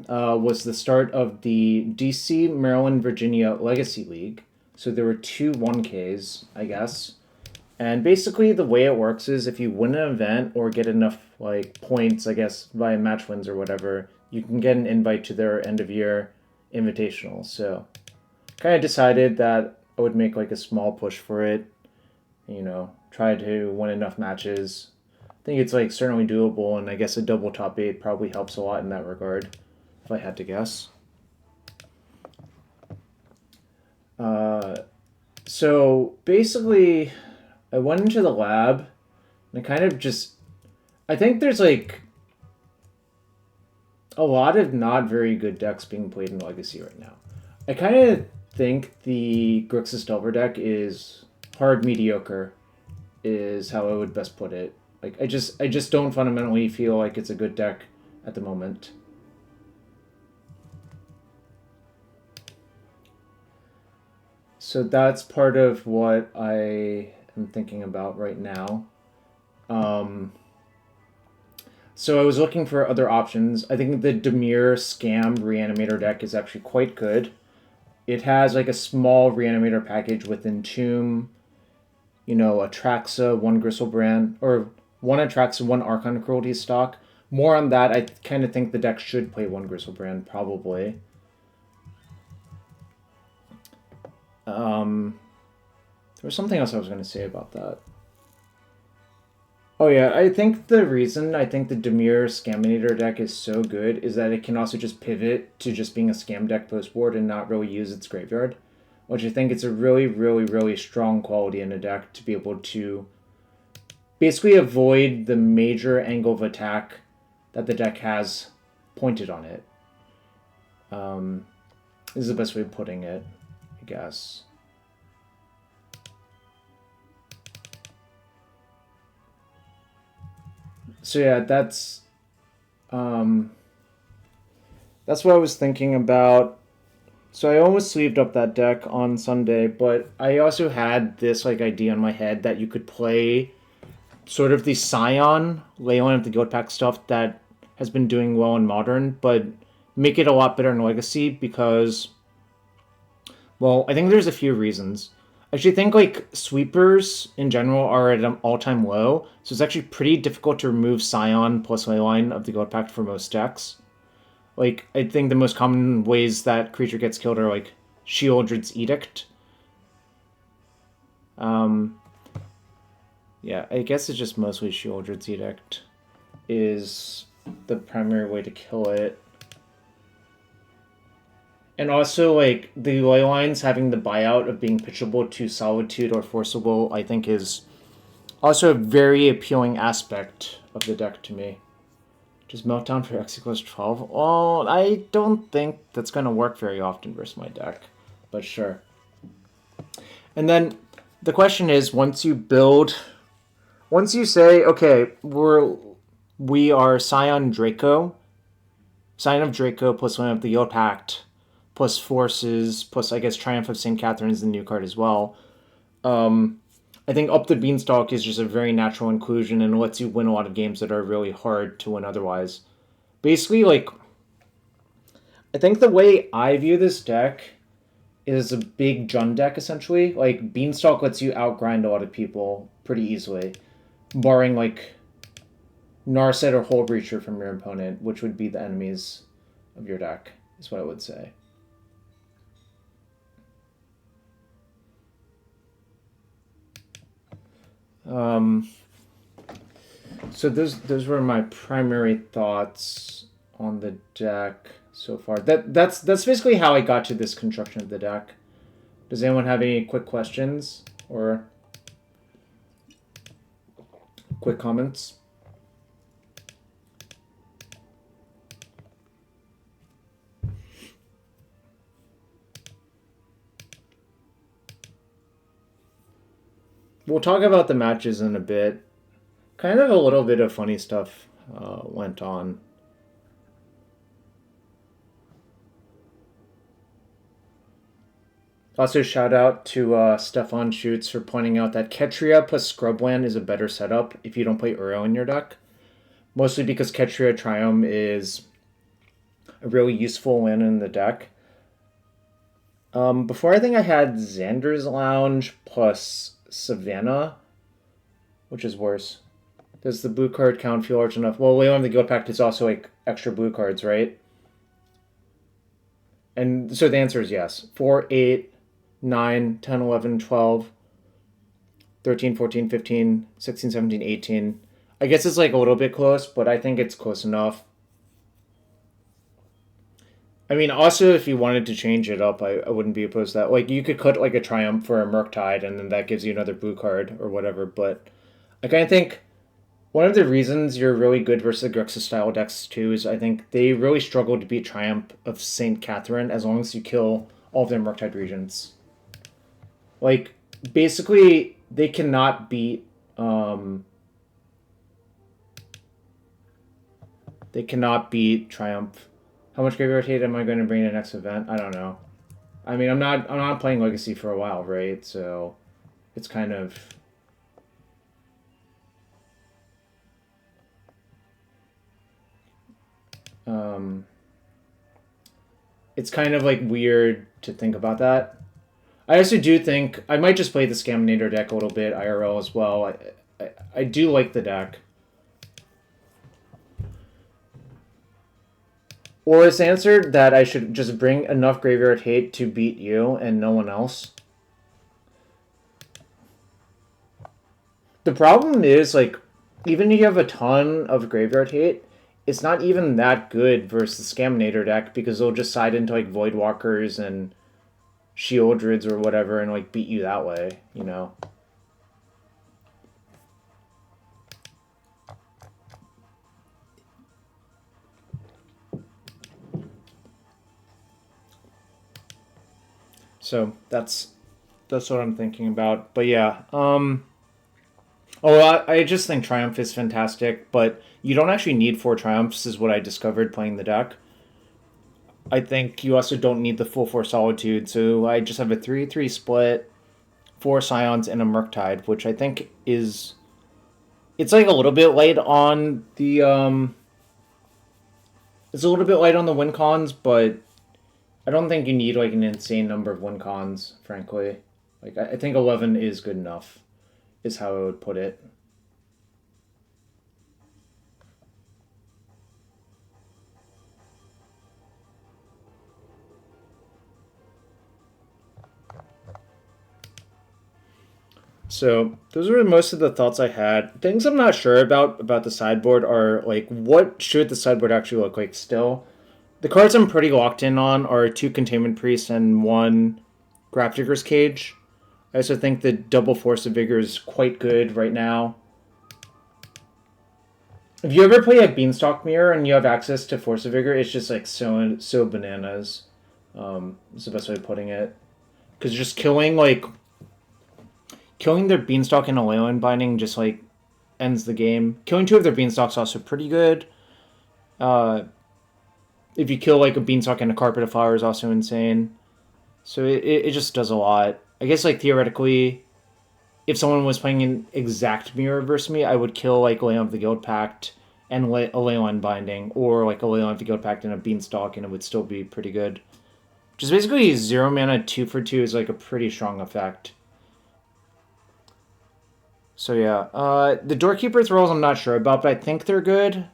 was the start of the DC, Maryland, Virginia Legacy League. So there were two 1Ks, I guess. And basically the way it works is if you win an event or get enough like points, I guess, via match wins or whatever, you can get an invite to their end of year invitational. So kind of decided that I would make like a small push for it, you know, try to win enough matches. I think it's like certainly doable, and I guess a double top 8 probably helps a lot in that regard, if I had to guess. So basically, I went into the lab and I kind of just, I think there's like a lot of not very good decks being played in Legacy right now. I kind of think the Grixis Delver deck is hard mediocre, is how I would best put it. Like I just don't fundamentally feel like it's a good deck at the moment. So that's part of what I am thinking about right now. So I was looking for other options. I think the Dimir Scam Reanimator deck is actually quite good. It has like a small Reanimator package with Entomb, you know, Atraxa, one Gristlebrand, or one Atraxa, one Archon Cruelty stock. More on that, I kind of think the deck should play one Gristlebrand, probably. There was something else I was going to say about that. Oh yeah, I think the reason I think the Dimir Scaminator deck is so good is that it can also just pivot to just being a scam deck post board and not really use its graveyard, which I think it's a really, really, really strong quality in a deck to be able to basically avoid the major angle of attack that the deck has pointed on it. This is the best way of putting it, I guess. So yeah, that's what I was thinking about. So I almost sleeved up that deck on Sunday, but I also had this like idea in my head that you could play sort of the Scion, Leyline of the Guildpact stuff that has been doing well in Modern, but make it a lot better in Legacy because, well, I think there's a few reasons. I actually think like sweepers in general are at an all-time low, so it's actually pretty difficult to remove Scion plus Leyline of the Guildpact for most decks. Like, I think the most common ways that creature gets killed are like Sheoldred's Edict. Yeah, I guess it's just mostly Sheoldred's Edict is the primary way to kill it. And also, like, the Leylines having the buyout of being pitchable to Solitude or Forcible, I think is also a very appealing aspect of the deck to me. Just Meltdown for X equals 12? Well, I don't think that's going to work very often versus my deck, but sure. And then the question is, once you say, okay, we are Scion Draco, Scion of Draco plus one of the Guildpact, plus Forces, plus I guess Triumph of St. Catherine is the new card as well. I think Up the Beanstalk is just a very natural inclusion and lets you win a lot of games that are really hard to win otherwise. Basically, like, I think the way I view this deck is a big Jund deck, essentially. Like, Beanstalk lets you outgrind a lot of people pretty easily, barring, like, Narset or Hullbreacher from your opponent, which would be the enemies of your deck, is what I would say. So those were my primary thoughts on the deck so far. That's basically how I got to this construction of the deck. Does anyone have any quick questions or quick comments? We'll talk about the matches in a bit. Kind of a little bit of funny stuff went on. Also, shout out to Stefan Schutz for pointing out that Ketria plus Scrubland is a better setup if you don't play Uro in your deck. Mostly because Ketria Triumph is a really useful win in the deck. Before I think I had Xander's Lounge plus Savannah, which is worse. Does the blue card count feel large enough? Well, Leyline the Guildpact is also like extra blue cards, right? And so the answer is yes. 4, 8, 9, 10, 11, 12, 13, 14, 15, 16, 17, 18. I guess it's like a little bit close, but I think it's close enough. I mean, also, if you wanted to change it up, I wouldn't be opposed to that. Like, you could cut, like, a Triumph for a Murktide, and then that gives you another blue card or whatever. But I kind of think one of the reasons you're really good versus the Grixis-style decks, too, is I think they really struggle to beat Triumph of St. Catherine as long as you kill all of their Murktide regents. Like, basically, they cannot beat... they cannot beat Triumph. How much graveyard hate am I going to bring to the next event? I don't know. I mean, I'm not playing Legacy for a while, right? So it's kind of it's kind of like weird to think about that. I also do think I might just play the Scaminator deck a little bit IRL as well. I do like the deck. Or it's answered that I should just bring enough graveyard hate to beat you and no one else. The problem is, like, even if you have a ton of graveyard hate, it's not even that good versus the Scaminator deck because they'll just side into, like, Voidwalkers and Shieldrids or whatever and, like, beat you that way, you know? So that's what I'm thinking about. But yeah, I just think Triumph is fantastic, but you don't actually need 4 Triumphs, is what I discovered playing the deck. I think you also don't need the full 4 Solitude, so I just have a 3-3 split, 4 Scions, and a Murktide, which I think is... It's like a little bit light on the... It's a little bit light on the win cons, but I don't think you need like an insane number of win cons, frankly. Like I think 11 is good enough, is how I would put it. So those are most of the thoughts I had. Things I'm not sure about the sideboard are like what should the sideboard actually look like still. The cards I'm pretty locked in on are 2 Containment Priests and 1 Grafdigger's Cage. I also think the double Force of Vigor is quite good right now. If you ever play a Beanstalk Mirror and you have access to Force of Vigor, it's just like so bananas. Is the best way of putting it. Because just killing their Beanstalk in a Leyline Binding just like ends the game. Killing 2 of their Beanstalks also pretty good. If you kill like a Beanstalk and a Carpet of Flowers, also insane. So it just does a lot. I guess like theoretically, if someone was playing an exact mirror versus me, I would kill like Leyline of the Guildpact and a Leyline Binding, or like a Leyline of the Guildpact and a Beanstalk, and it would still be pretty good. Just basically 0 mana 2 for 2 is like a pretty strong effect. So yeah, the Doorkeeper Thrulls I'm not sure about, but I think they're good.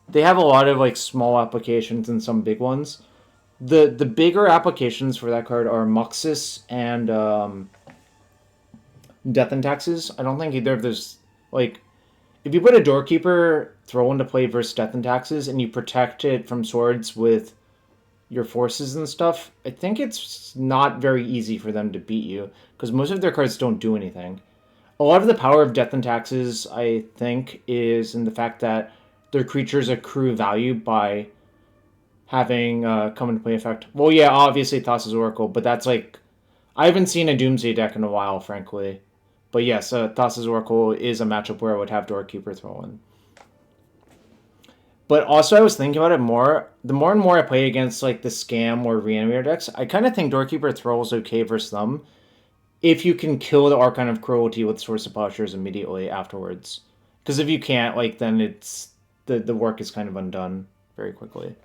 They have a lot of like small applications and some big ones. The bigger applications for that card are Muxus and Death and Taxes. I don't think either of those, like, if you put a Doorkeeper Thrull into play versus Death and Taxes and you protect it from swords with your forces and stuff, I think it's not very easy for them to beat you because most of their cards don't do anything. A lot of the power of Death and Taxes, I think, is in the fact that their creatures accrue value by having come into play effect. Well, yeah, obviously Thassa's Oracle, but that's like... I haven't seen a Doomsday deck in a while, frankly. But yes, Thassa's Oracle is a matchup where I would have Doorkeeper throw in. But also I was thinking about it more. The more and more I play against like the Scam or Reanimator decks, I kind of think Doorkeeper Throw is okay versus them if you can kill the Archon of Cruelty with Source of Plowshares immediately afterwards. Because if you can't, like, then it's... The work is kind of undone very quickly.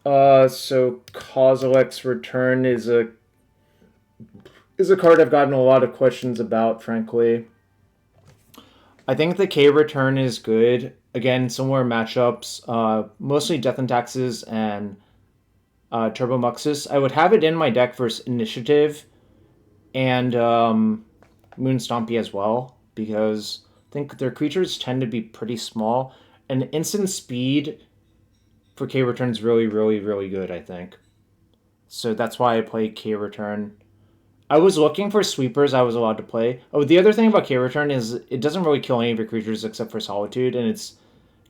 So Kozilek's Return is a card I've gotten a lot of questions about, frankly. I think the K Return is good. Again, similar matchups, mostly Death and Taxes and Turbo Muxus. I would have it in my deck for Initiative and Moon Stompy as well, because I think their creatures tend to be pretty small. And instant speed for K Return is really, really, really good, I think. So that's why I play K Return. I was looking for sweepers I was allowed to play. Oh, the other thing about K Return is it doesn't really kill any of your creatures except for Solitude, and it's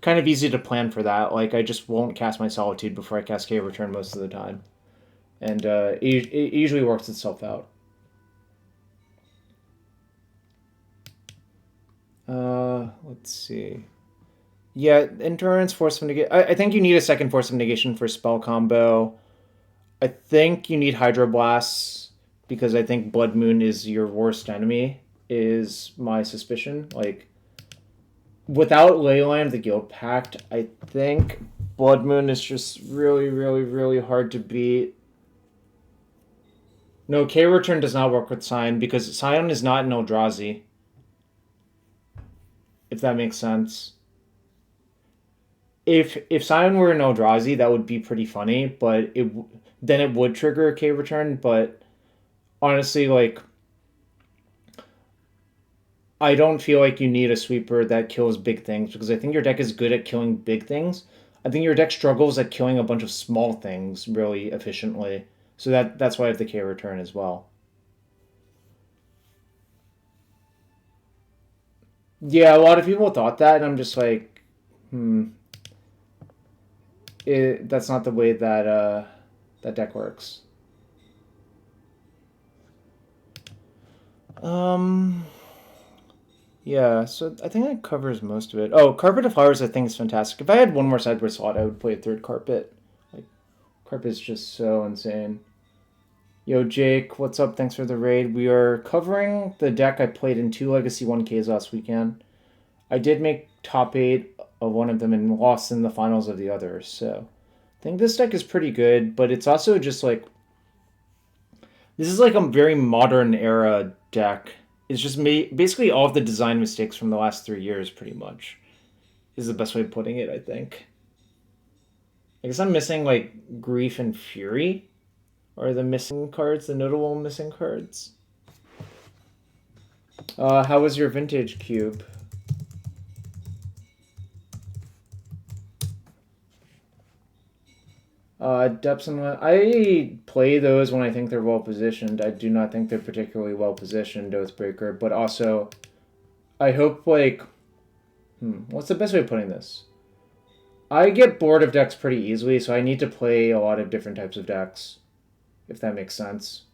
kind of easy to plan for that. Like, I just won't cast my Solitude before I cast K Return most of the time. And it usually works itself out. Let's see. Yeah, Endurance, Force of Negation. I think you need a second Force of Negation for spell combo. I think you need Hydroblasts, because I think Blood Moon is your worst enemy, is my suspicion. Like, without Leyline of the Guildpact, I think Blood Moon is just really, really, really hard to beat. No, K Return does not work with Scion, because Scion is not an Eldrazi. If that makes sense. If Scion were an Eldrazi, that would be pretty funny, but then it would trigger a K Return, but honestly, like, I don't feel like you need a sweeper that kills big things, because I think your deck is good at killing big things. I think your deck struggles at killing a bunch of small things really efficiently. So that's why I have the K Return as well. Yeah, a lot of people thought that, and I'm just like, that's not the way that that deck works. Yeah, so I think that covers most of it. Oh, Carpet of Flowers I think is fantastic. If I had one more sideboard slot, I would play a third Carpet. Like, Carpet is just so insane. Yo, Jake, what's up? Thanks for the raid. We are covering the deck I played in 2 Legacy 1Ks last weekend. I did make top 8 of one of them and lost in the finals of the other, so I think this deck is pretty good, but it's also just like, this is like a very modern era deck. It's just basically all of the design mistakes from the last 3 years, pretty much, is the best way of putting it, I think. I guess I'm missing, like, Grief and Fury are the missing cards, the notable missing cards. How was your Vintage Cube? Depths and I play those when I think they're well positioned. I do not think they're particularly well positioned, Oathbreaker, but also I hope, like, what's the best way of putting this? I get bored of decks pretty easily, so I need to play a lot of different types of decks, if that makes sense.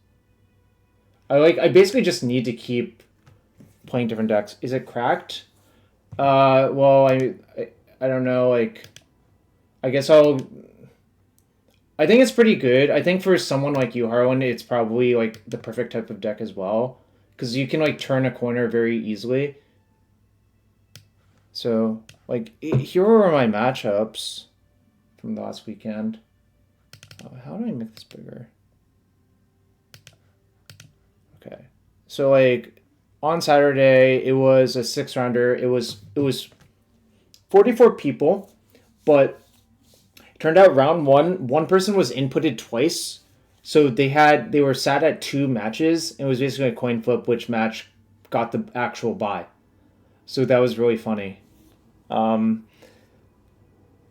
I basically just need to keep playing different decks. Is it cracked? Well, I don't know, like, I guess I think it's pretty good. I think for someone like you, Harlan, it's probably, like, the perfect type of deck as well, because you can, like, turn a corner very easily. So, like, here are my matchups from the last weekend. How do I make this bigger? Okay. So, like, on Saturday, it was a 6-rounder. It was 44 people, but turned out round one person was inputted twice. So they were sat at 2 matches, and it was basically a coin flip which match got the actual bye. So that was really funny.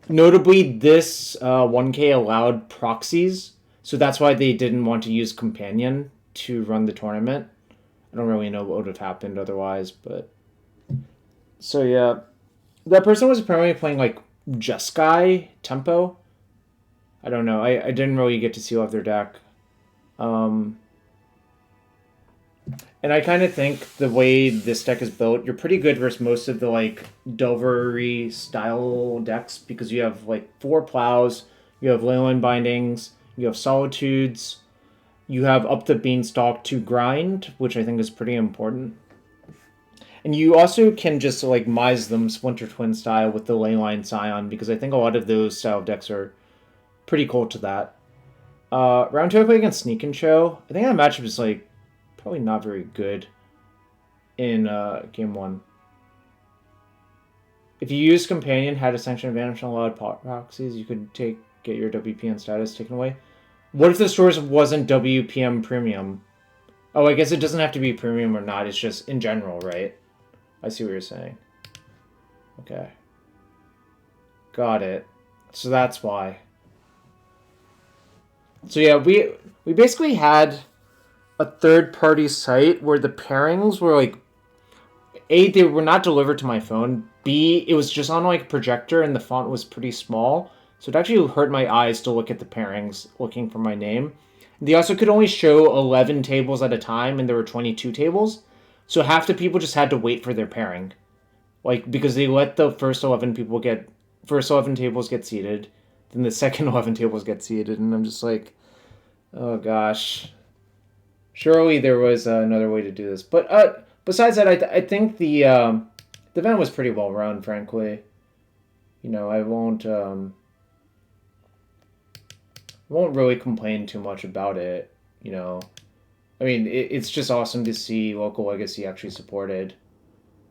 Notably, this 1K allowed proxies, so that's why they didn't want to use Companion to run the tournament. I don't really know what would have happened otherwise, but... So yeah, that person was apparently playing, like, Jeskai tempo. I don't know. I didn't really get to see all of their deck. And I kind of think the way this deck is built, you're pretty good versus most of the, like, Delvery style decks, because you have, like, 4 plows, you have Leyline Bindings, you have Solitudes, you have up the Beanstalk to grind, which I think is pretty important. And you also can just, like, Mise them Splinter Twin style with the Leyline Scion, because I think a lot of those style decks are pretty cool to that. Round 2 I played against Sneak and Show. I think that matchup is like probably not very good in game 1. If you use Companion, had a sanction advantage on a lot of proxies, you could get your WPM status taken away. What if the source wasn't WPM premium? Oh, I guess it doesn't have to be premium or not. It's just in general, right? I see what you're saying. Okay. Got it. So that's why. So yeah, we basically had a third-party site where the pairings were like, A, they were not delivered to my phone. B, it was just on like a projector and the font was pretty small. So it actually hurt my eyes to look at the pairings looking for my name. They also could only show 11 tables at a time, and there were 22 tables. So half the people just had to wait for their pairing. Like, because they let the first 11 tables get seated, then the second 11 tables get seated, and I'm just like, oh gosh. Surely there was another way to do this. But besides that, I think the event was pretty well run, frankly. You know, I won't really complain too much about it, you know. I mean, it's just awesome to see local Legacy actually supported,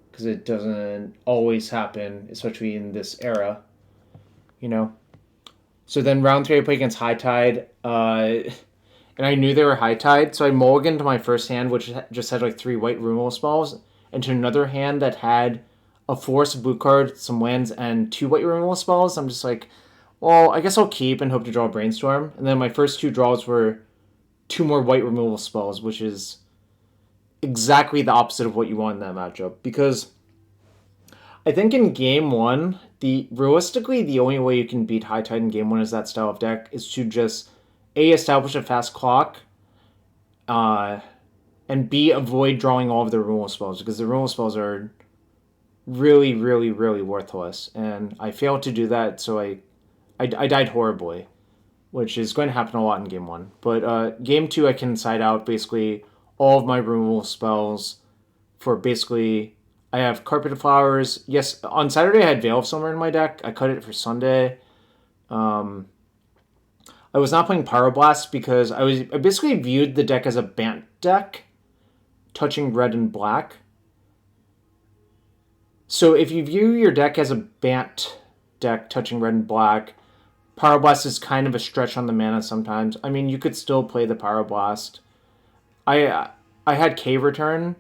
because it doesn't always happen, especially in this era, you know. So then round 3 I played against High Tide, and I knew they were High Tide, so I mulliganed to my first hand, which just had like 3 white removal spells, into another hand that had a force, blue card, some lands, and 2 white removal spells. I'm just like, well, I guess I'll keep and hope to draw a Brainstorm. And then my first 2 draws were 2 more white removal spells, which is exactly the opposite of what you want in that matchup. Because I think in game 1, realistically, the only way you can beat High Tide in game 1 is that style of deck is to just A, establish a fast clock, and B, avoid drawing all of the removal spells, because the removal spells are really, really, really worthless. And I failed to do that, so I died horribly, which is going to happen a lot in game 1. But game 2, I can side out basically all of my removal spells for basically, I have Carpeted Flowers. Yes, on Saturday I had Veil of Summer in my deck. I cut it for Sunday. I was not playing Pyroblast because I basically viewed the deck as a Bant deck, touching red and black. So if you view your deck as a Bant deck touching red and black, Pyroblast is kind of a stretch on the mana sometimes. I mean, you could still play the Pyroblast. I had Cave Return,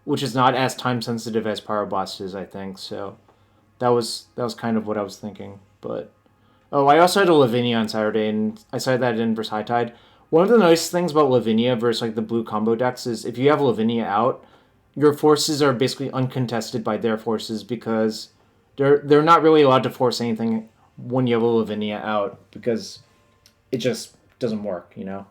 which is not as time sensitive as Pyroblast is, I think. So that was kind of what I was thinking. But I also had a Lavinia on Saturday, and I sided that in versus High Tide. One of the nice things about Lavinia versus like the blue combo decks is if you have Lavinia out, your forces are basically uncontested by their forces, because they're not really allowed to force anything when you have a Lavinia out, because it just doesn't work, you know?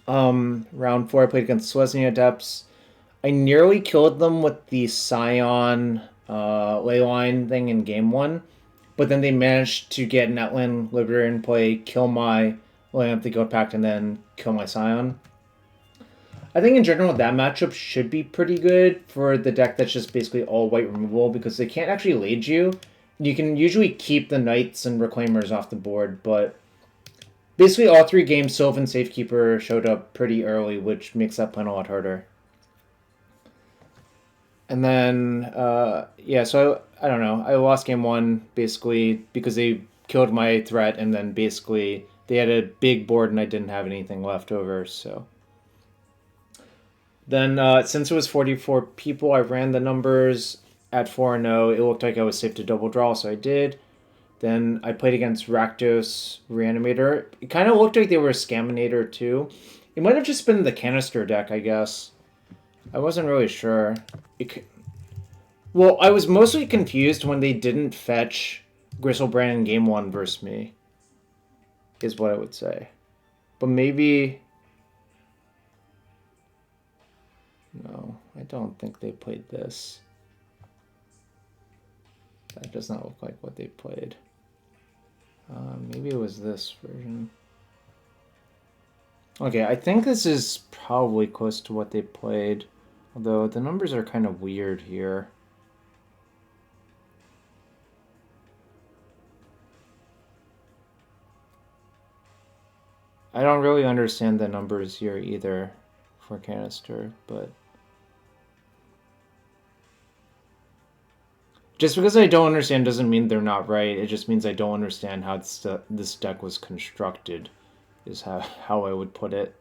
Round 4 I played against Selesnya Adepts. I nearly killed them with the Scion Leyline thing in game 1, but then they managed to get Netland Liberator play, kill my Leyline up the Guildpact, and then kill my Scion. I think in general that matchup should be pretty good for the deck that's just basically all white removal, because they can't actually lade you. You can usually keep the Knights and Reclaimers off the board, but basically all 3 games Sylvan Safekeeper showed up pretty early, which makes that plan a lot harder. And then, so I don't know. I lost game 1 basically because they killed my threat, and then basically they had a big board and I didn't have anything left over, so. Then, since it was 44 people, I ran the numbers at 4-0. It looked like I was safe to double draw, so I did. Then I played against Rakdos Reanimator. It kind of looked like they were a Scaminator too. It might have just been the Canister deck, I guess. I wasn't really sure. Well, I was mostly confused when they didn't fetch Gristlebrand in game 1 versus me, is what I would say. But maybe... No, I don't think they played this. That does not look like what they played. Maybe it was this version. Okay, I think this is probably close to what they played. Although the numbers are kind of weird here. I don't really understand the numbers here either for canister, but just because I don't understand doesn't mean they're not right. It just means I don't understand how this deck was constructed, is how I would put it.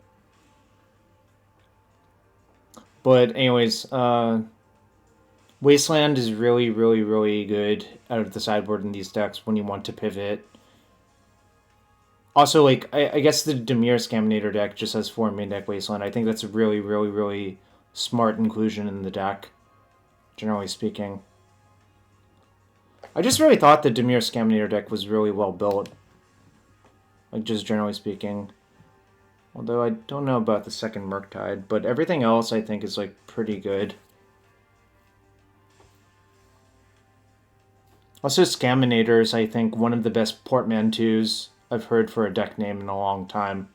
But anyways, Wasteland is really, really, really good out of the sideboard in these decks when you want to pivot. Also, like, I guess the Dimir Scaminator deck just has 4 main deck Wasteland. I think that's a really, really, really smart inclusion in the deck, generally speaking. I just really thought the Dimir Scaminator deck was really well built. Like, just generally speaking. Although I don't know about the second Murktide, but everything else I think is, like, pretty good. Also, Scaminator is, I think, one of the best portmanteaus I've heard for a deck name in a long time.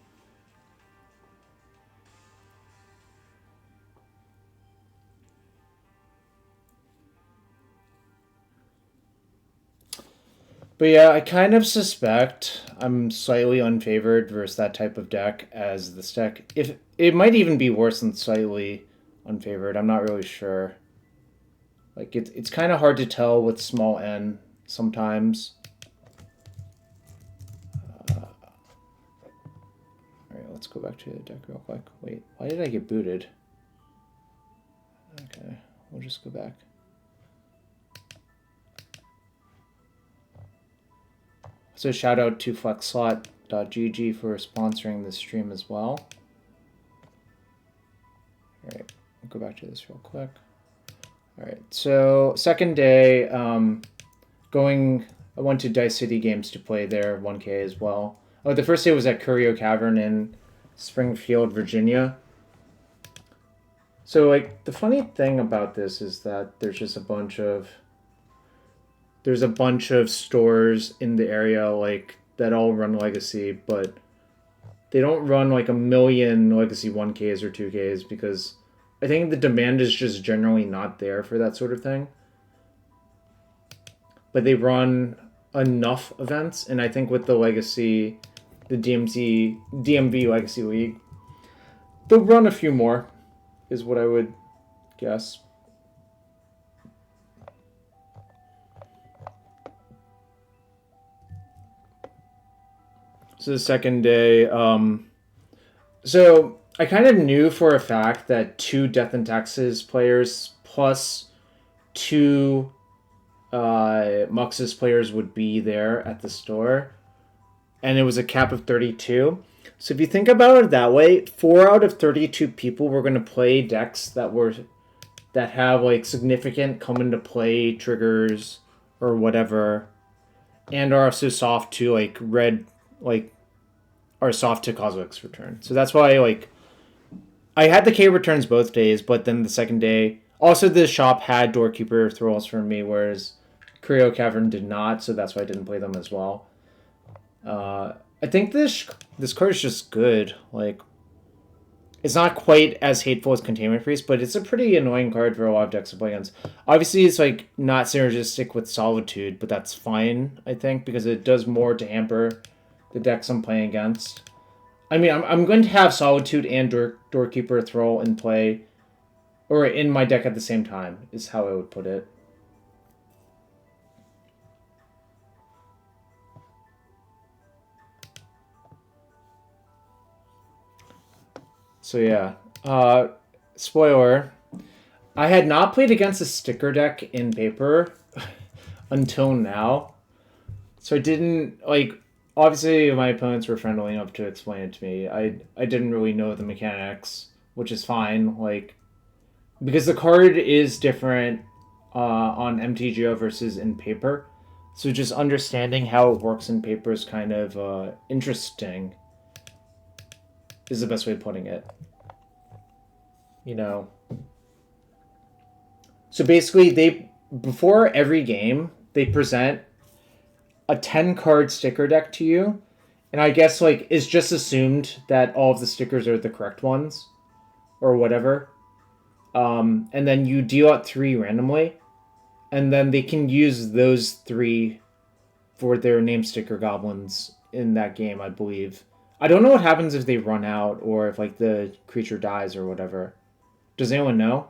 But yeah, I kind of suspect I'm slightly unfavored versus that type of deck as this deck. If it might even be worse than slightly unfavored, I'm not really sure. Like it's kind of hard to tell with small n sometimes. Alright, let's go back to the deck real quick. Wait, why did I get booted? Okay, we'll just go back. So shout out to flexslot.gg for sponsoring this stream as well. Alright, I'll go back to this real quick. Alright, so second day, I went to Dice City Games to play there, 1K as well. Oh, the first day was at Curio Cavern in Springfield, Virginia. So, like, the funny thing about this is that there's just a bunch of stores in the area, like, that all run Legacy, but they don't run, like, a million Legacy 1Ks or 2Ks because I think the demand is just generally not there for that sort of thing. But they run enough events, and I think with the Legacy, the DMV Legacy League, they'll run a few more, is what I would guess. So the second day, so I kind of knew for a fact that 2 Death and Taxes players plus 2 Muxus players would be there at the store, and it was a cap of 32. So if you think about it that way, 4 out of 32 people were going to play decks that have like significant come into play triggers or whatever, and are also soft to like red, like are soft to Kozilek's return. So that's why like I had the K returns both days, but then the second day also the shop had Doorkeeper Thrulls for me, whereas Curio Cavern did not, so that's why I didn't play them as well. I think this card is just good. Like, it's not quite as hateful as Containment Priest, but it's a pretty annoying card for a lot of decks to play against. Obviously, it's like not synergistic with Solitude, but that's fine, I think, because it does more to hamper the decks I'm playing against. I mean, I'm going to have Solitude and Doorkeeper Thrull in play, or in my deck at the same time, is how I would put it. So yeah, spoiler, I had not played against a sticker deck in paper until now. So I didn't, like, obviously my opponents were friendly enough to explain it to me. I didn't really know the mechanics, which is fine, like, because the card is different on MTGO versus in paper. So just understanding how it works in paper is kind of interesting, is the best way of putting it. You know. So basically, before every game, they present a 10-card sticker deck to you, and I guess like it's just assumed that all of the stickers are the correct ones, or whatever. And then you deal out 3 randomly, and then they can use those 3 for their name sticker goblins in that game, I believe. I don't know what happens if they run out or if like the creature dies or whatever. Does anyone know?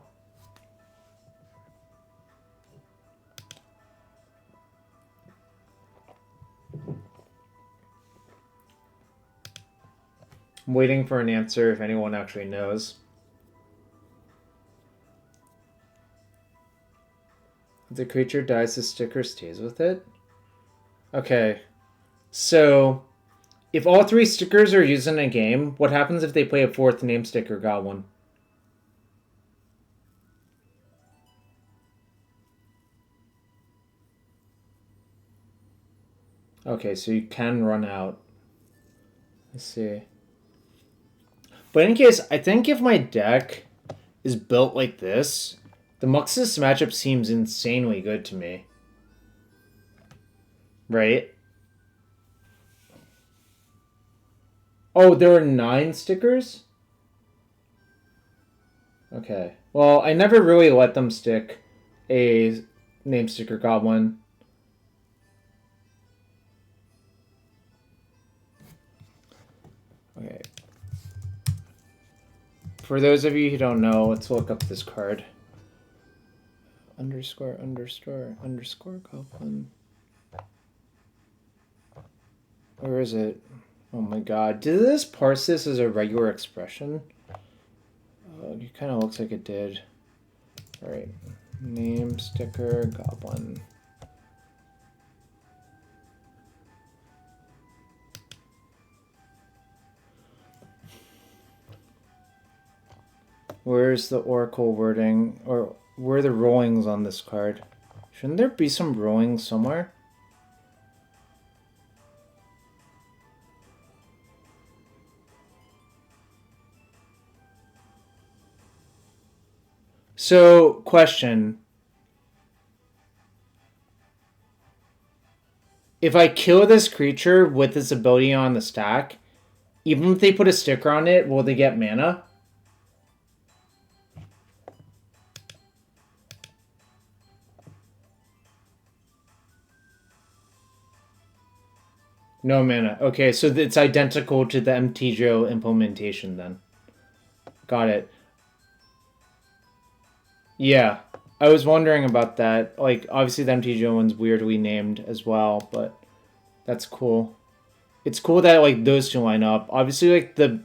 I'm waiting for an answer if anyone actually knows. If the creature dies, the sticker stays with it? Okay. So, if all 3 stickers are used in a game, what happens if they play a 4th name sticker goblin? Okay, so you can run out. Let's see. But in case, I think if my deck is built like this, the Muxus matchup seems insanely good to me. Right? Oh, there are 9 stickers? Okay. Well, I never really let them stick a name sticker goblin. Okay. For those of you who don't know, let's look up this card. Underscore goblin. Where is it? Oh my god. Did this parse this as a regular expression? It kind of looks like it did. Alright. Name sticker goblin. Where's the Oracle wording? Or where are the rollings on this card? Shouldn't there be some rollings somewhere? So, question. If I kill this creature with this ability on the stack, even if they put a sticker on it, will they get mana? No mana. Okay, so it's identical to the MTGO implementation then. Got it. Yeah, I was wondering about that. Like, obviously the MTGO one's weirdly named as well, but that's cool. It's cool that like those two line up. Obviously, like the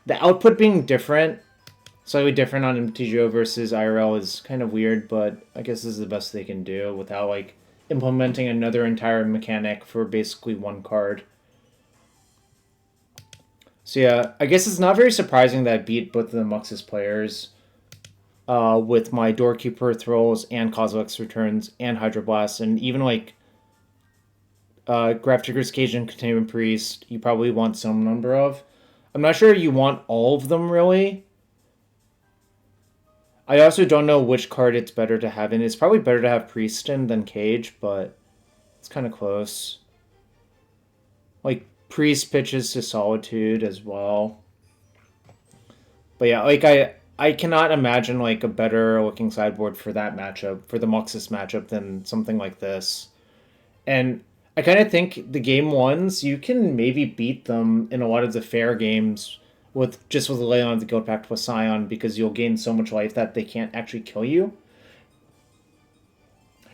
output being different, slightly different on MTGO versus IRL is kind of weird, but I guess this is the best they can do without like implementing another entire mechanic for basically one card. So yeah, I guess it's not very surprising that I beat both of the Muxus players with my Doorkeeper Thrulls and Kozilek's Returns and Hydroblast, and even like Grafdigger's Cage and Containment Priest, you probably want some number of. I'm not sure you want all of them, really. I also don't know which card it's better to have in. It's probably better to have Priest in than Cage, but it's kind of close. Like, Priest pitches to Solitude as well. But yeah, like, I cannot imagine, like, a better looking sideboard for that matchup, for the Muxus matchup, than something like this. And I kind of think the game ones, you can maybe beat them in a lot of the fair games with the Leyline of the Guildpact with Scion, because you'll gain so much life that they can't actually kill you.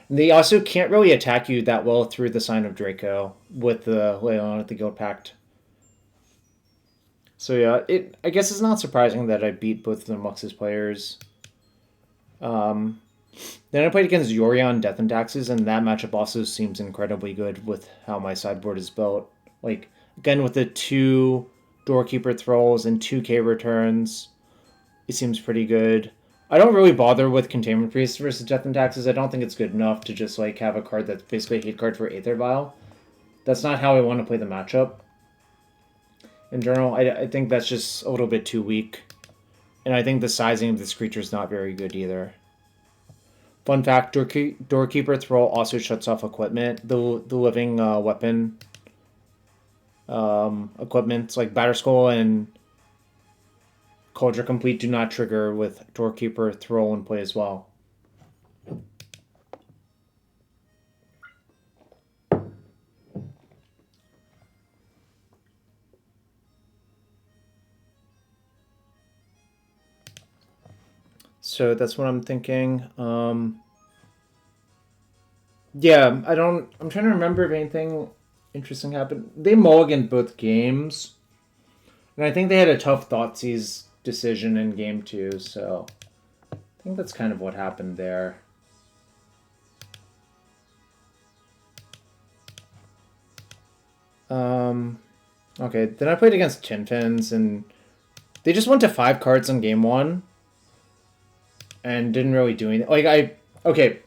And they also can't really attack you that well through the Scion of Draco with the Leyline of the Guildpact. So yeah, I guess it's not surprising that I beat both of the Muxus players. Then I played against Yorion Death and Taxes, and that matchup also seems incredibly good with how my sideboard is built. Like, again, with the 2 Doorkeeper Thrulls and 2 K returns, it seems pretty good. I don't really bother with Containment Priest versus Death and Taxes. I don't think it's good enough to just like have a card that's basically a hate card for Aether Vial. That's not how I want to play the matchup. In general, I think that's just a little bit too weak. And I think the sizing of this creature is not very good either. Fun fact, Doorkeeper Thrull also shuts off equipment. The living weapon equipment, like Batterskull and Culture Complete, do not trigger with Doorkeeper Thrull in play as well. so that's what I'm thinking. Yeah, I'm trying to remember if anything interesting happened. They mulliganed both games. And I think they had a tough Thoughtseize decision in game 2, so I think that's kind of what happened there. Okay, then I played against Chinfins, and they just went to 5 cards in game 1 and didn't really do anything. Okay,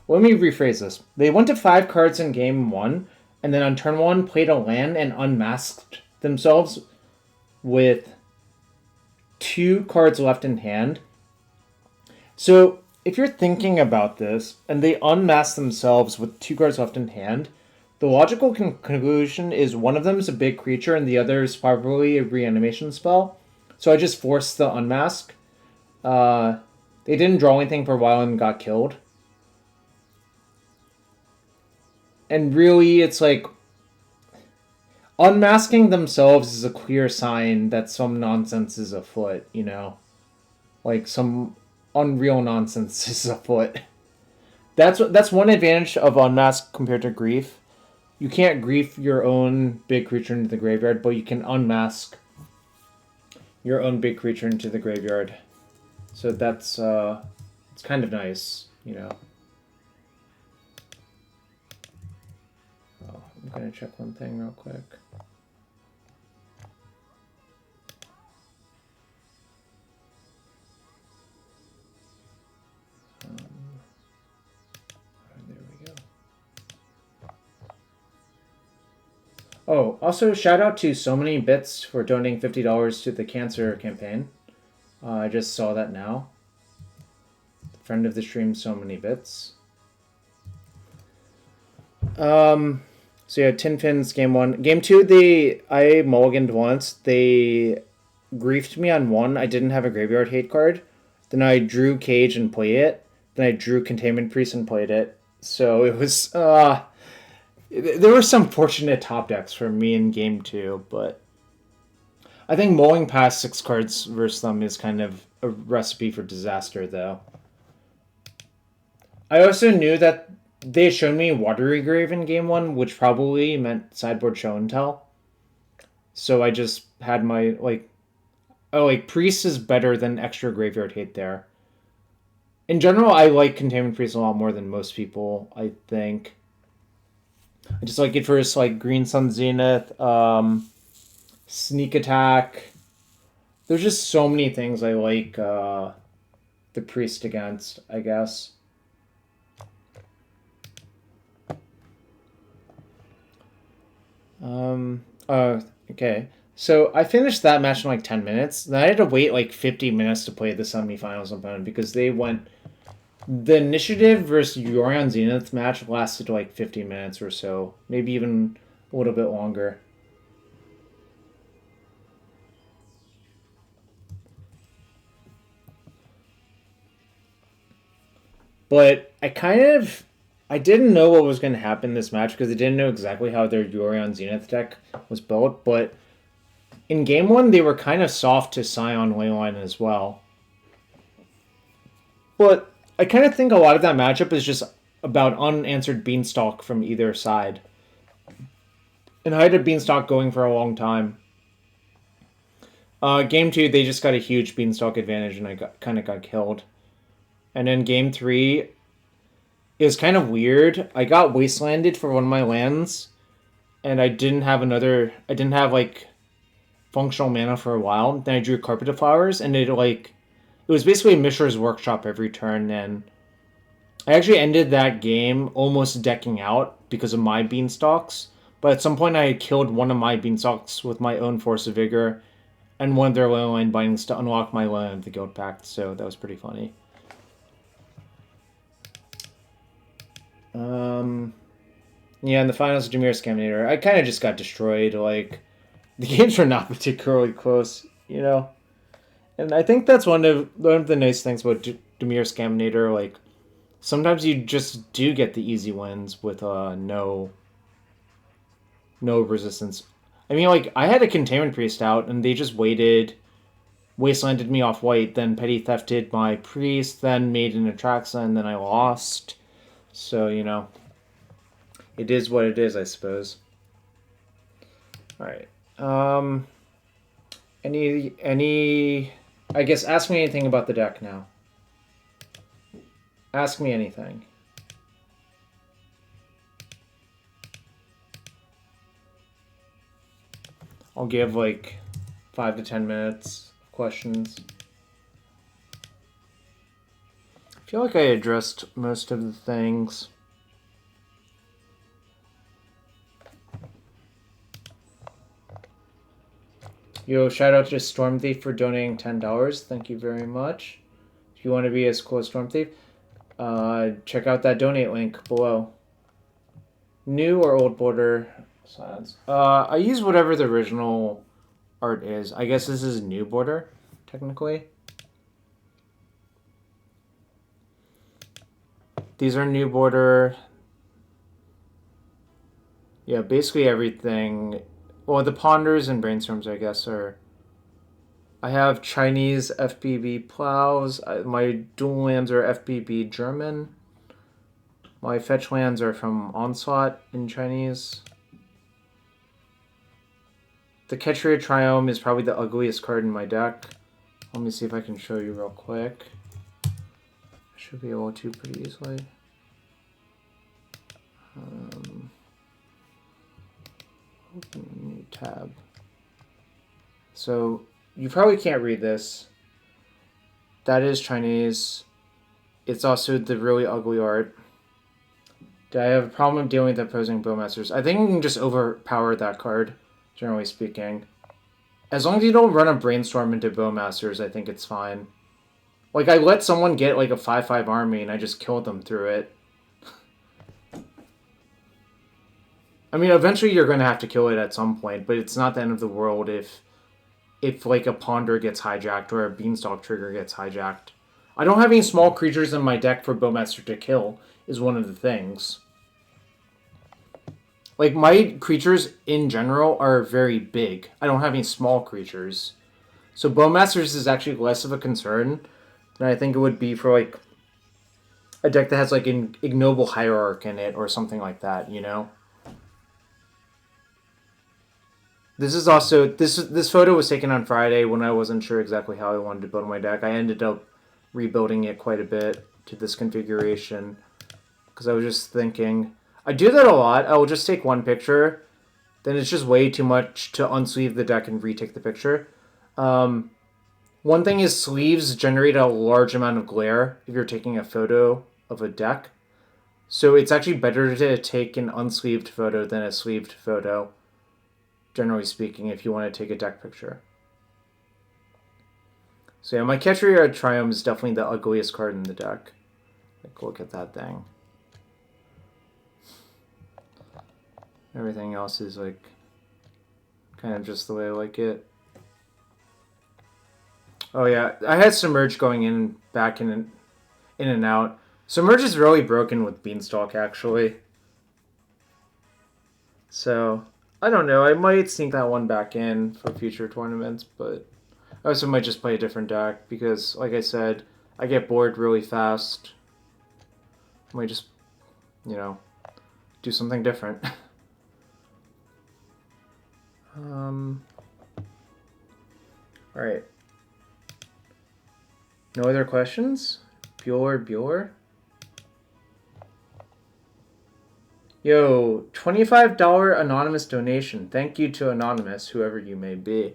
let me rephrase this. They went to 5 cards in game 1, and then on turn 1 played a land and unmasked themselves with 2 cards left in hand. So if you're thinking about this, and they unmask themselves with 2 cards left in hand, the logical conclusion is one of them is a big creature and the other is probably a reanimation spell. So I just forced the unmask. They didn't draw anything for a while and got killed. And really, it's like unmasking themselves is a clear sign that some nonsense is afoot, you know? Like some unreal nonsense is afoot. That's one advantage of unmask compared to grief. You can't grief your own big creature into the graveyard, but you can unmask your own big creature into the graveyard. So that's it's kind of nice, you know. Oh, I'm gonna check one thing real quick. There we go. Oh, also shout out to So Many Bits for donating $50 to the cancer campaign. I just saw that now. Friend of the stream, So Many Bits. So yeah, Tin Fins game 1. Game 2, I mulliganed once. They griefed me on 1. I didn't have a graveyard hate card. Then I drew Cage and played it. Then I drew Containment Priest and played it. So it was there were some fortunate top decks for me in game 2, but I think mulling past 6 cards versus them is kind of a recipe for disaster, though. I also knew that they showed me Watery Grave in game 1, which probably meant sideboard show and tell. So I just had my, Priest is better than extra graveyard hate there. In general, I like Containment Priest a lot more than most people, I think. I just like it for its, Green Sun Zenith, Sneak Attack. There's just so many things I like the Priest against, I guess. Okay. So I finished that match in 10 minutes. Then I had to wait 50 minutes to play the semifinals opponent because they went... The Initiative versus Yorion Zenith match lasted 50 minutes or so. Maybe even a little bit longer. But I didn't know what was going to happen in this match because I didn't know exactly how their Yorion Zenith deck was built. But in game 1, they were kind of soft to Scion Leyline as well. But I kind of think a lot of that matchup is just about unanswered Beanstalk from either side. And I had a Beanstalk going for a long time. Game 2, they just got a huge Beanstalk advantage and I kind of got killed. And then game 3, it was kind of weird. I got Wastelanded for one of my lands, and I didn't have functional mana for a while. Then I drew Carpet of Flowers, and it was basically Mishra's Workshop every turn, and I actually ended that game almost decking out because of my Beanstalks. But at some point I had killed one of my Beanstalks with my own Force of Vigor, and one of their Leyline Bindings to unlock my land of the Guildpact, so that was pretty funny. Yeah, in the finals of Dimir Scaminator, I kind of just got destroyed. The games were not particularly close, you know? And I think that's one of the nice things about Dimir Scaminator. Sometimes you just do get the easy wins with no resistance. I mean, I had a Containment Priest out, and they just waited wastelanded me off white, then petty thefted my priest, then made an Atraxa, and then I lost. So, you know, it is what it is, I suppose. Alright. I guess ask me anything about the deck now. Ask me anything. I'll give like 5 to 10 minutes of questions. I feel like I addressed most of the things. Yo, shout out to Storm Thief for donating $10. Thank you very much. If you want to be as cool as Storm Thief, check out that donate link below. New or old border sides? I use whatever the original art is. I guess this is new border, technically. These are new border. Yeah, basically everything. Well, the Ponders and Brainstorms, I guess, are... I have Chinese FBB plows. My dual lands are FBB German. My fetch lands are from Onslaught in Chinese. The Ketria Triome is probably the ugliest card in my deck. Let me see if I can show you real quick. I should be able to pretty easily. Open a new tab. So, you probably can't read this. That is Chinese. It's also the really ugly art. Do I have a problem dealing with opposing Bowmasters? I think you can just overpower that card, generally speaking. As long as you don't run a Brainstorm into Bowmasters, I think it's fine. Like, I let someone get like a 5/5 army and I just killed them through it. I mean, eventually you're going to have to kill it at some point, but it's not the end of the world if like a Ponder gets hijacked or a Beanstalk trigger gets hijacked. I don't have any small creatures in my deck for Bowmaster to kill, is one of the things. Like, my creatures in general are very big. I don't have any small creatures. So Bowmasters is actually less of a concern than I think it would be for, like, a deck that has, like, an Ignoble Hierarch in it or something like that, you know? This is also... This photo was taken on Friday when I wasn't sure exactly how I wanted to build my deck. I ended up rebuilding it quite a bit to this configuration. Because I was just thinking... I do that a lot. I will just take one picture. Then it's just way too much to unsleeve the deck and retake the picture. One thing is sleeves generate a large amount of glare if you're taking a photo of a deck. So it's actually better to take an unsleeved photo than a sleeved photo. Generally speaking, if you want to take a deck picture. So yeah, my Ketria Triumph is definitely the ugliest card in the deck. Like, look at that thing. Everything else is like kind of just the way I like it. Oh yeah, I had Submerge going in, back in and out. Submerge is really broken with Beanstalk, actually. So, I don't know, I might sneak that one back in for future tournaments, but I also might just play a different deck because, like I said, I get bored really fast. I might just, you know, do something different. Alright. No other questions? Bueller? Yo, $25 anonymous donation. Thank you to Anonymous, whoever you may be.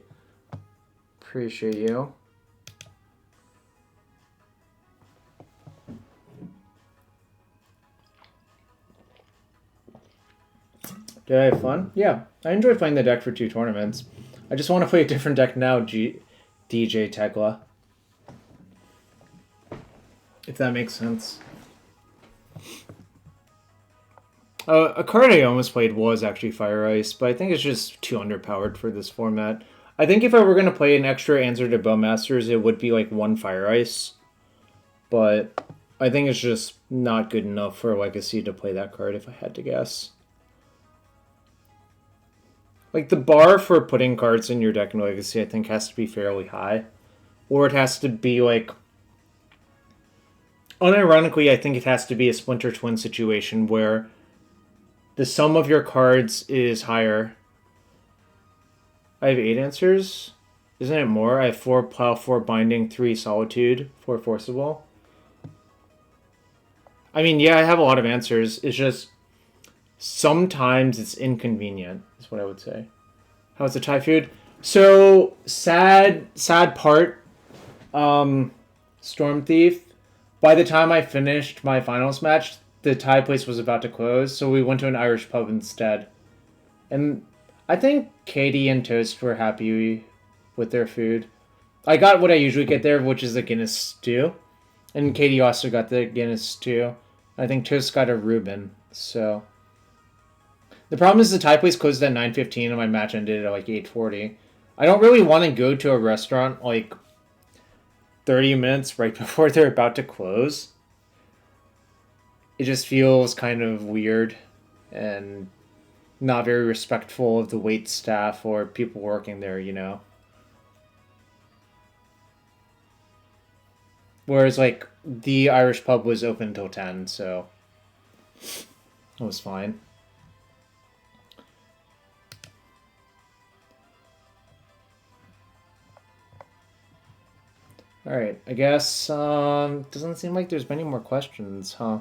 Appreciate you. Did I have fun? Yeah, I enjoyed playing the deck for 2 tournaments. I just want to play a different deck now, DJ Tekla. If that makes sense. A card I almost played was actually Fire Ice, but I think it's just too underpowered for this format. I think if I were going to play an extra answer to Bowmasters, it would be like 1 Fire Ice. But I think it's just not good enough for Legacy to play that card, if I had to guess. Like, the bar for putting cards in your deck in Legacy, I think, has to be fairly high. or it has to be like... Unironically, I think it has to be a Splinter Twin situation where the sum of your cards is higher. I have 8 answers. Isn't it more? I have 4 Plow, 4 Binding, 3 Solitude, 4 Forcible. I mean, yeah, I have a lot of answers. It's just sometimes it's inconvenient, is what I would say. How's the Thai food? So, sad part. Storm Thief. By the time I finished my finals match, the Thai place was about to close, so we went to an Irish pub instead. And I think Katie and Toast were happy with their food. I got what I usually get there, which is a Guinness stew. And Katie also got the Guinness stew. I think Toast got a Reuben, so... The problem is the Thai place closed at 9:15 and my match ended at like 8:40. I don't really want to go to a restaurant like 30 minutes right before they're about to close. It just feels kind of weird and not very respectful of the wait staff or people working there, you know. Whereas like the Irish pub was open until 10, so it was fine. Alright, I guess, doesn't seem like there's many more questions, huh?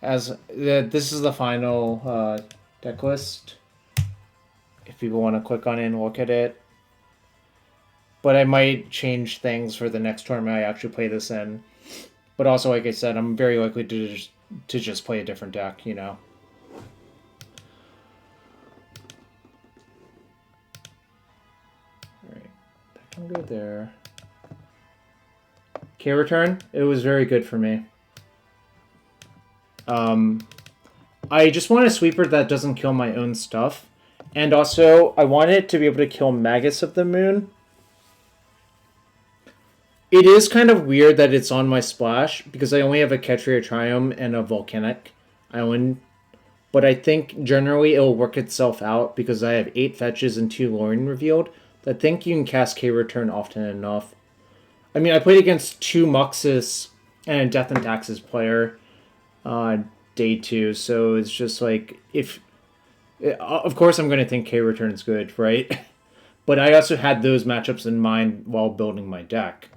This is the final deck list. If people want to click on it and look at it. But I might change things for the next tournament I actually play this in. But also, like I said, I'm very likely to just play a different deck, you know? I'm good there. K-Return, it was very good for me. I just want a sweeper that doesn't kill my own stuff. And also, I want it to be able to kill Magus of the Moon. It is kind of weird that it's on my splash, because I only have a Ketria Triumph and a Volcanic Island. But I think generally it'll work itself out, because I have 8 fetches and 2 Lorien revealed. I think you can cast K-Return often enough. I mean, I played against 2 Muxus and a Death and Taxes player day 2, so it's just like, if... Of course I'm going to think K-Return's good, right? But I also had those matchups in mind while building my deck.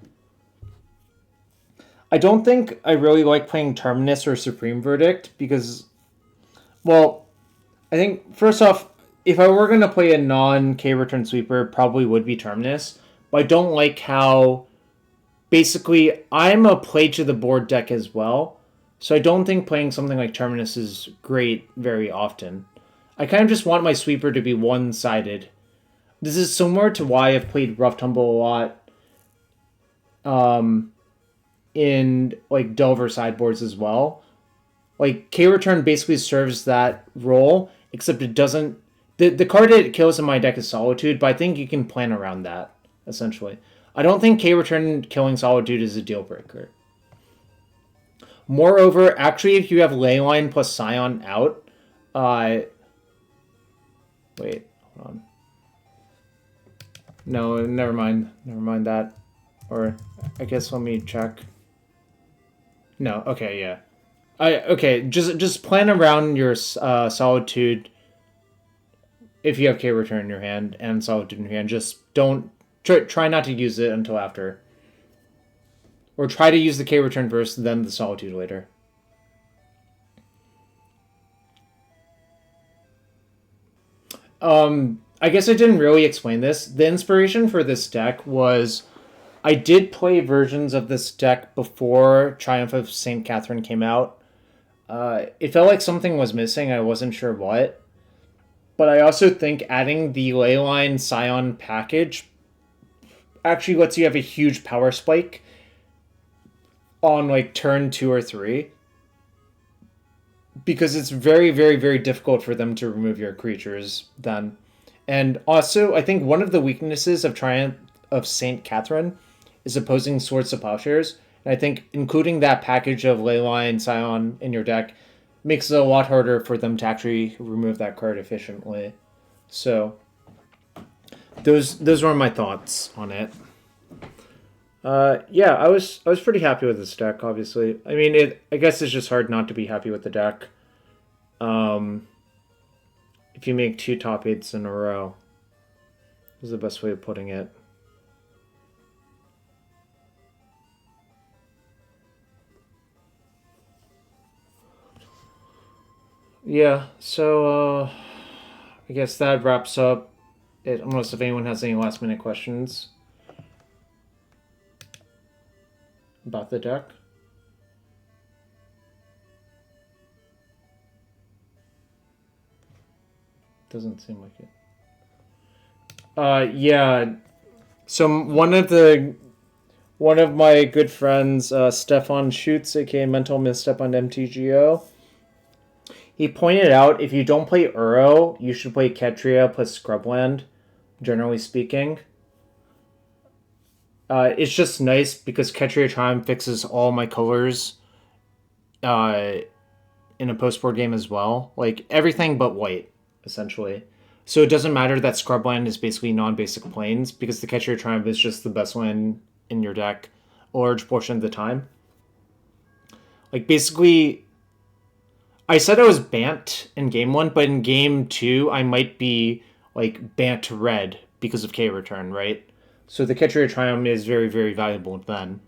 I don't think I really like playing Terminus or Supreme Verdict, because... Well, I think, first off, if I were going to play a non-K-Return sweeper, it probably would be Terminus. But I don't like how... Basically, I'm a play-to-the-board deck as well. So I don't think playing something like Terminus is great very often. I kind of just want my sweeper to be one-sided. This is similar to why I've played Rough Tumble a lot in like Delver sideboards as well. Like, K-Return basically serves that role, except it doesn't... The card it kills in my deck is Solitude, but I think you can plan around that, essentially. I don't think K-Return killing Solitude is a deal breaker. Moreover, actually, if you have Leyline plus Scion out... Wait, hold on. No, never mind. Never mind that. Or, I guess let me check. No, okay, yeah. Okay, just plan around your Solitude... If you have K-Return in your hand and Solitude in your hand, just don't... Try not to use it until after. Or try to use the K-Return first, then the Solitude later. I guess I didn't really explain this. The inspiration for this deck was... I did play versions of this deck before Triumph of St. Catherine came out. It felt like something was missing. I wasn't sure what. But I also think adding the Leyline Scion package actually lets you have a huge power spike on like turn 2 or 3. Because it's very, very, very difficult for them to remove your creatures then. And also, I think one of the weaknesses of Triumph of St. Catherine is opposing Swords to Plowshares. And I think including that package of Leyline Scion in your deck makes it a lot harder for them to actually remove that card efficiently. So, those were my thoughts on it. Yeah, I was pretty happy with this deck. Obviously, I mean, I guess it's just hard not to be happy with the deck. If you make 2 top 8s in a row, is the best way of putting it. Yeah, so I guess that wraps up it, unless if anyone has any last minute questions about the deck. Doesn't seem like it. Yeah. So one of my good friends, Stefan Schutz, aka Mental Misstep on MTGO, he pointed out if you don't play Uro, you should play Ketria plus Scrubland, generally speaking. It's just nice because Ketria Triumph fixes all my colors in a post-board game as well. Like, everything but white, essentially. So it doesn't matter that Scrubland is basically non-basic planes, because the Ketria Triumph is just the best land in your deck a large portion of the time. Like, basically, I said I was Bant in game 1, but in game 2, I might be, like, Bant red because of K-Return, right? So the Ketria Triumph is very, very valuable then.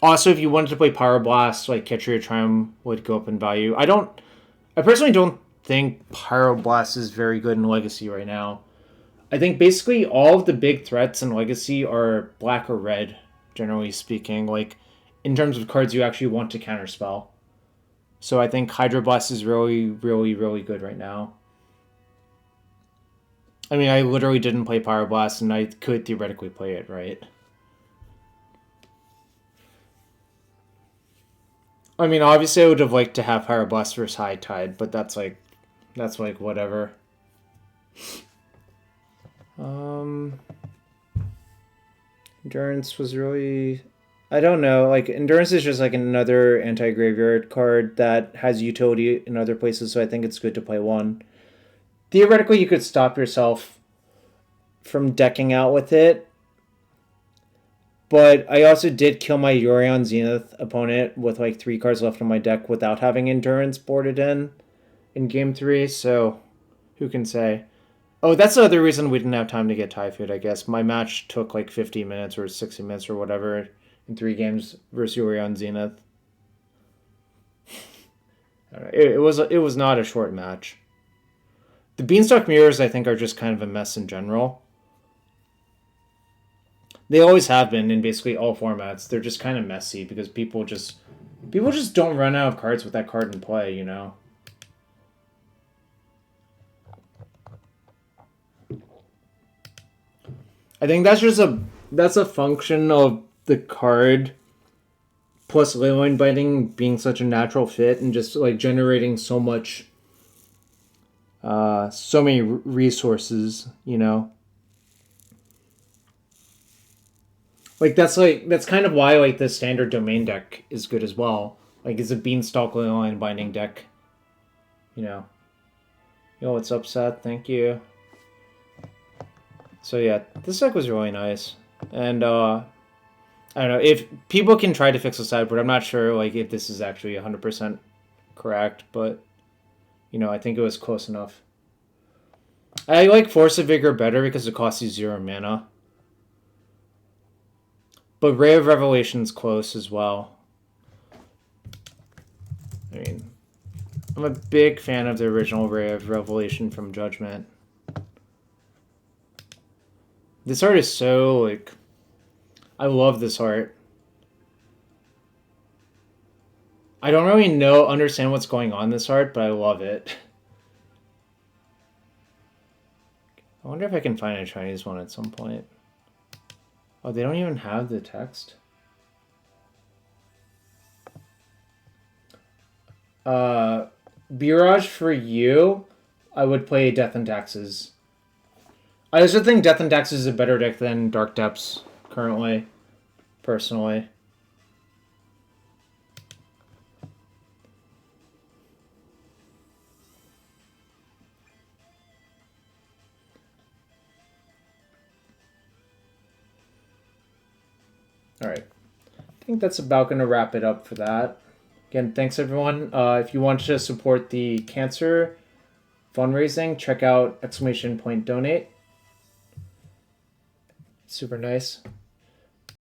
Also, if you wanted to play Pyroblast, like, Ketria Triumph would go up in value. I personally don't think Pyroblast is very good in Legacy right now. I think basically all of the big threats in Legacy are black or red, generally speaking, like, in terms of cards you actually want to counterspell. So I think Hydroblast is really, really, really good right now. I mean, I literally didn't play Pyroblast, and I could theoretically play it, right? I mean, obviously I would have liked to have Pyroblast versus High Tide, but that's like whatever. Endurance was really... I don't know, like, Endurance is just like another anti-graveyard card that has utility in other places, so I think it's good to play 1. Theoretically, you could stop yourself from decking out with it, but I also did kill my Yorion Zenith opponent with like 3 cards left on my deck without having Endurance boarded in game 3, so who can say? Oh, that's the other reason we didn't have time to get Typhoid, I guess. My match took like 50 minutes or 60 minutes or whatever in 3 games versus Yorion Zenith. It was not a short match. The Beanstalk Mirrors, I think, are just kind of a mess in general. They always have been in basically all formats. They're just kind of messy because people just don't run out of cards with that card in play, you know? I think that's a function of the card plus Leyline Binding being such a natural fit and just like generating so many resources, you know? Like that's kind of why like the standard domain deck is good as well. Like it's a Beanstalk Leyline Binding deck, you know. Yo, what's up, Seth? Thank you. So yeah, this deck was really nice, and I don't know if people can try to fix the sideboard. I'm not sure like if this is actually 100% correct, but you know I think it was close enough. I like Force of Vigor better because it costs you 0 mana. But Ray of Revelation's close as well. I mean, I'm a big fan of the original Ray of Revelation from Judgment. This art is so, like... I love this art. I don't really understand what's going on in this art, but I love it. I wonder if I can find a Chinese one at some point. Oh, they don't even have the text. Biraj, for you, I would play Death and Taxes. I also think Death and Taxes is a better deck than Dark Depths currently, personally. All right. I think that's about going to wrap it up for that. Again, thanks everyone. If you want to support the cancer fundraising, check out !donate. Super nice.